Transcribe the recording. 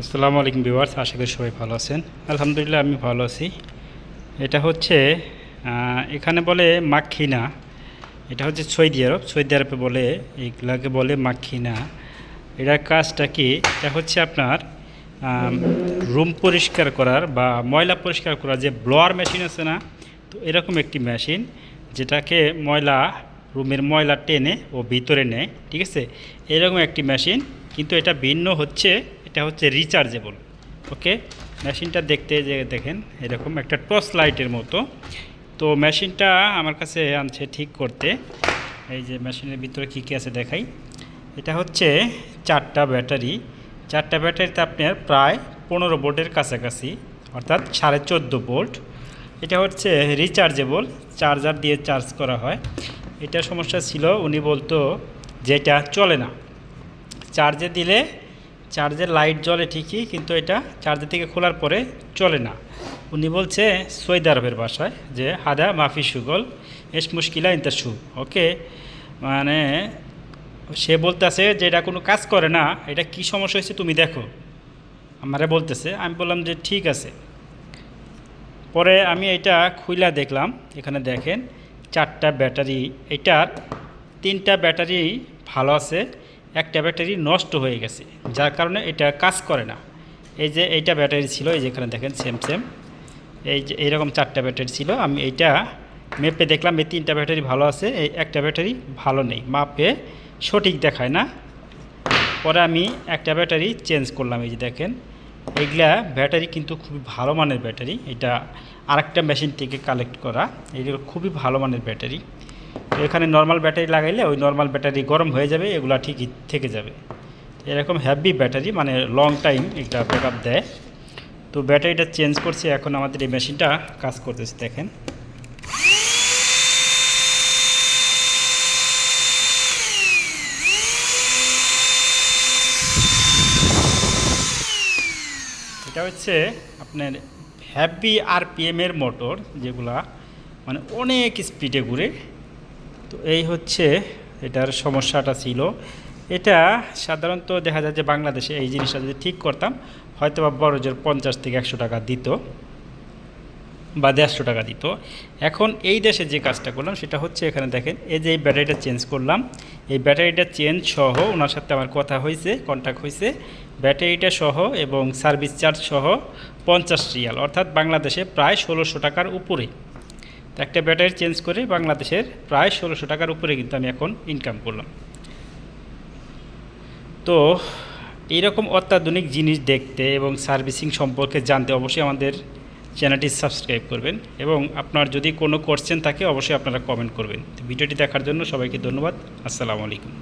আসসালামু আলাইকুম ভিউয়ার্স, আশা করি সবাই ভালো আছেন। আলহামদুলিল্লাহ আমি ভালো আছি। এটা হচ্ছে এখানে বলে মাখিনা। এটা হচ্ছে সৌদি আরবে বলে, এইগুলাকে বলে মাখিনা। এটার কাজটা কি? এটা হচ্ছে আপনার রুম পরিষ্কার করার বা ময়লা পরিষ্কার করার যে ব্লোয়ার মেশিন আছে না, তো এরকম একটি মেশিন যেটাকে রুমের ময়লা টেনে ও ভিতরে নেয়, ঠিক আছে। এরকম একটি মেশিন, কিন্তু এটা ভিন্ন হচ্ছে, এটা হচ্ছে রিচার্জেবল। ওকে, মেশিনটা দেখতে যে দেখেন এরকম একটা টর্চ লাইটের মতো। তো মেশিনটা আমার কাছে আনছে ঠিক করতে। এই যে মেশিনের ভিতরে কী কী আছে দেখাই। এটা হচ্ছে চারটা ব্যাটারিতে আপনার প্রায় 15 ভোল্টের কাছাকাছি, অর্থাৎ 14.5 ভোল্ট। এটা হচ্ছে রিচার্জেবল, চার্জার দিয়ে চার্জ করা হয়। এটা সমস্যা ছিল, উনি বলতো যে এটা চলে না, চার্জের লাইট জ্বলে ঠিকই, কিন্তু এটা চার্জার থেকে খোলার পরে চলে না। উনি বলছে সৌদি আরবের ভাষায় যে হাদা মাফি সুগল এস মুশকিলা ইন্তা সু। ওকে, মানে সে বলতেছে যে এটা কোনো কাজ করে না, এটা কি সমস্যা হয়েছে তুমি দেখো, আমারে বলতেছে। আমি বললাম যে ঠিক আছে। পরে আমি এটা খুইলা দেখলাম, এখানে দেখেন 4টা ব্যাটারি। এটার 3টা ব্যাটারি ভালো আছে, একটা ব্যাটারি নষ্ট হয়ে গেছে, যার কারণে এটা কাজ করে না। এই যে এইটা ব্যাটারি ছিল, এই যে এখানে দেখেন সেম এই যে এইরকম 4টা ব্যাটারি ছিল। আমি এইটা মেপে দেখলাম এই 3টা ব্যাটারি ভালো আছে, এই একটা ব্যাটারি ভালো নেই, মাপে সঠিক দেখায় না। পরে আমি একটা ব্যাটারি চেঞ্জ করলাম। এই যে দেখেন এইগুলা ব্যাটারি কিন্তু খুবই ভালো মানের ব্যাটারি, এটা আরেকটা মেশিন থেকে কালেক্ট করা, এইগুলো খুবই ভালো মানের ব্যাটারি। তো এখানে নর্মাল ব্যাটারি লাগাইলে ওই নর্মাল ব্যাটারি গরম হয়ে যাবে, এগুলো ঠিকই থেকে যাবে। এরকম হেভি ব্যাটারি, মানে লং টাইম এটা ব্যাকআপ দেয়। তো ব্যাটারিটা চেঞ্জ করছি, এখন আমাদের এই মেশিনটা কাজ করতেছে। দেখেন এটা হচ্ছে আপনার হেভি আরপিএমের মোটর, যেগুলা মানে অনেক স্পিডে ঘুরে। তো এই হচ্ছে এটার সমস্যাটা ছিল। এটা সাধারণত দেখা যায় যে বাংলাদেশে এই জিনিসটা যদি ঠিক করতাম, হয়তো বা বড় জোর 50 থেকে 100 টাকা দিত বা 150 টাকা দিত। এখন এই দেশে যে কাজটা করলাম সেটা হচ্ছে, এখানে দেখেন এই যে এই ব্যাটারিটা চেঞ্জ করলাম। এই ব্যাটারিটা চেঞ্জ সহ ওনার সাথে আমার কথা হয়েছে, কন্ট্যাক্ট হয়েছে। ব্যাটারিটা সহ এবং সার্ভিস চার্জ সহ 50 রিয়াল, অর্থাৎ বাংলাদেশে প্রায় 1600 টাকার উপরে। তো একটা ব্যাটারি চেঞ্জ করে বাংলাদেশের প্রায় 1600 টাকার উপরে কিন্তু আমি এখন ইনকাম করলাম। তো এইরকম অত্যাধুনিক জিনিস দেখতে এবং সার্ভিসিং সম্পর্কে জানতে অবশ্যই আমাদের চ্যানেলটি সাবস্ক্রাইব করবেন, এবং আপনার যদি কোনো কোশ্চেন থাকে অবশ্যই আপনারা কমেন্ট করবেন। তো ভিডিওটি দেখার জন্য সবাইকে ধন্যবাদ। আসসালামু আলাইকুম।